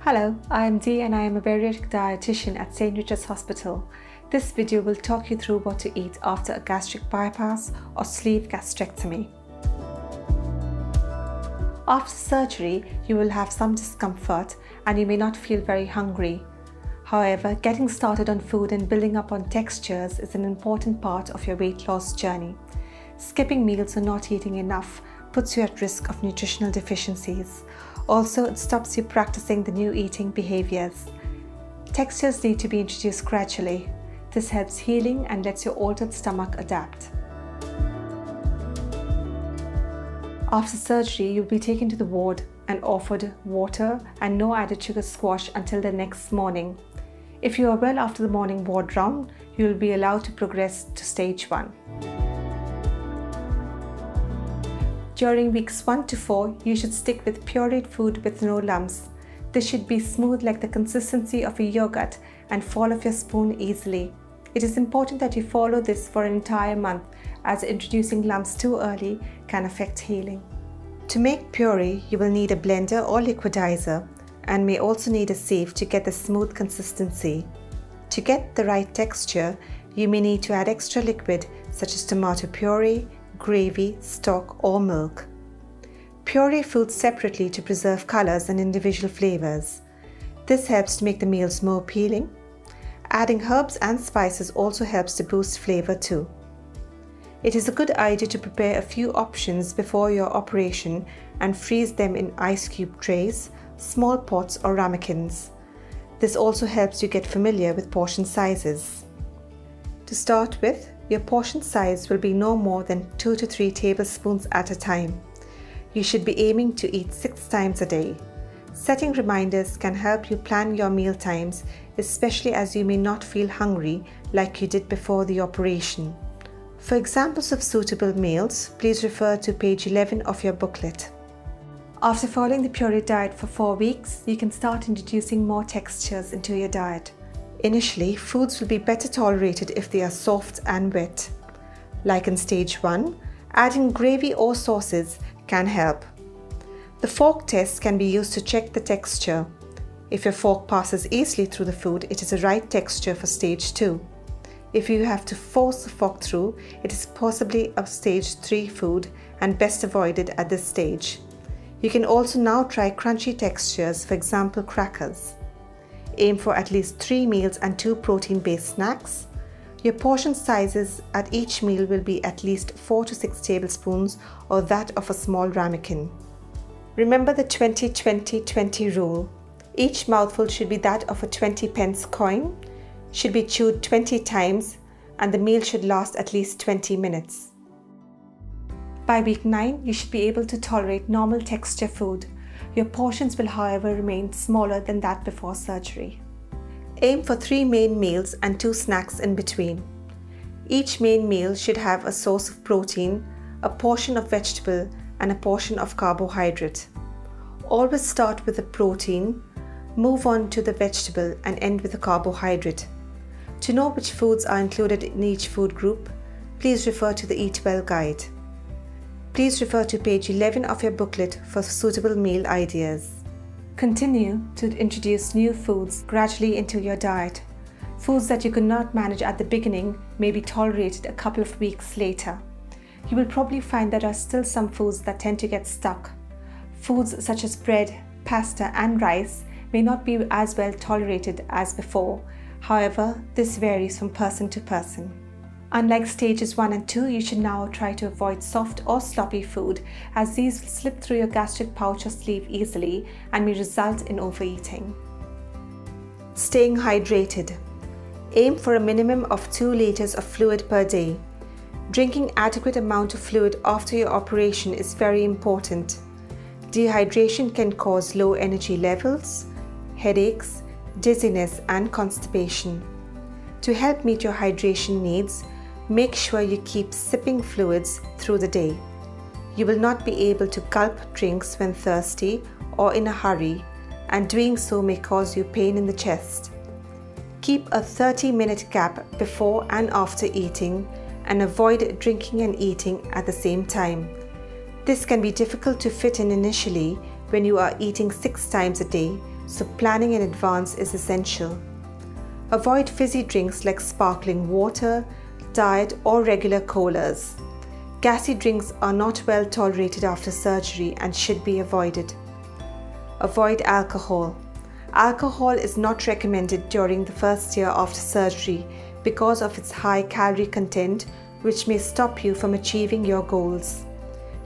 Hello, I am Dee and I am a bariatric dietitian at St. Richard's Hospital. This video will talk you through what to eat after a gastric bypass or sleeve gastrectomy. After surgery, you will have some discomfort and you may not feel very hungry. However, getting started on food and building up on textures is an important part of your weight loss journey. Skipping meals or not eating enough puts you at risk of nutritional deficiencies. Also, it stops you practicing the new eating behaviors. Textures need to be introduced gradually. This helps healing and lets your altered stomach adapt. After surgery, you'll be taken to the ward and offered water and no added sugar squash until the next morning. If you are well after the morning ward round, you will be allowed to progress to stage 1. During weeks 1 to 4, you should stick with pureed food with no lumps. This should be smooth like the consistency of a yogurt and fall off your spoon easily. It is important that you follow this for an entire month, as introducing lumps too early can affect healing. To make puree, you will need a blender or liquidizer and may also need a sieve to get the smooth consistency. To get the right texture, you may need to add extra liquid such as tomato puree, gravy, stock or milk. Puree foods separately to preserve colors and individual flavors. This helps to make the meals more appealing. Adding herbs and spices also helps to boost flavor too. It is a good idea to prepare a few options before your operation and freeze them in ice cube trays, small pots or ramekins. This also helps you get familiar with portion sizes. To start with, your portion size will be no more than 2 to 3 tablespoons at a time. You should be aiming to eat 6 times a day. Setting reminders can help you plan your meal times, especially as you may not feel hungry like you did before the operation. For examples of suitable meals, please refer to page 11 of your booklet. After following the puree diet for 4 weeks, you can start introducing more textures into your diet. Initially, foods will be better tolerated if they are soft and wet. Like in stage 1, adding gravy or sauces can help. The fork test can be used to check the texture. If your fork passes easily through the food, it is the right texture for stage 2. If you have to force the fork through, it is possibly a stage 3 food and best avoided at this stage. You can also now try crunchy textures, for example crackers. Aim for at least 3 meals and 2 protein-based snacks. Your portion sizes at each meal will be at least 4 to 6 tablespoons or that of a small ramekin. Remember the 20-20-20 rule. Each mouthful should be that of a 20-pence coin, should be chewed 20 times, and the meal should last at least 20 minutes. By week 9, you should be able to tolerate normal texture food. Your portions will, however, remain smaller than that before surgery. Aim for 3 main meals and 2 snacks in between. Each main meal should have a source of protein, a portion of vegetable, and a portion of carbohydrate. Always start with the protein, move on to the vegetable, and end with the carbohydrate. To know which foods are included in each food group, please refer to the Eat Well guide. Please refer to page 11 of your booklet for suitable meal ideas. Continue to introduce new foods gradually into your diet. Foods that you could not manage at the beginning may be tolerated a couple of weeks later. You will probably find there are still some foods that tend to get stuck. Foods such as bread, pasta and rice may not be as well tolerated as before. However, this varies from person to person. Unlike stages 1 and 2, you should now try to avoid soft or sloppy food, as these will slip through your gastric pouch or sleeve easily and may result in overeating. Staying hydrated. Aim for a minimum of 2 liters of fluid per day. Drinking adequate amount of fluid after your operation is very important. Dehydration can cause low energy levels, headaches, dizziness and constipation. To help meet your hydration needs, make sure you keep sipping fluids through the day. You will not be able to gulp drinks when thirsty or in a hurry, and doing so may cause you pain in the chest. Keep a 30-minute gap before and after eating and avoid drinking and eating at the same time. This can be difficult to fit in initially when you are eating 6 times a day, so planning in advance is essential. Avoid fizzy drinks like sparkling water, diet or regular colas. Gassy drinks are not well tolerated after surgery and should be avoided. Avoid alcohol. Alcohol is not recommended during the first year after surgery because of its high calorie content, which may stop you from achieving your goals.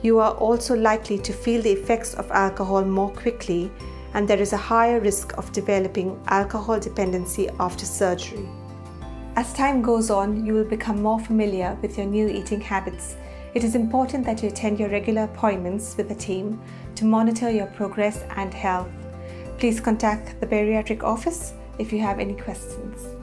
You are also likely to feel the effects of alcohol more quickly, and there is a higher risk of developing alcohol dependency after surgery. As time goes on, you will become more familiar with your new eating habits. It is important that you attend your regular appointments with the team to monitor your progress and health. Please contact the bariatric office if you have any questions.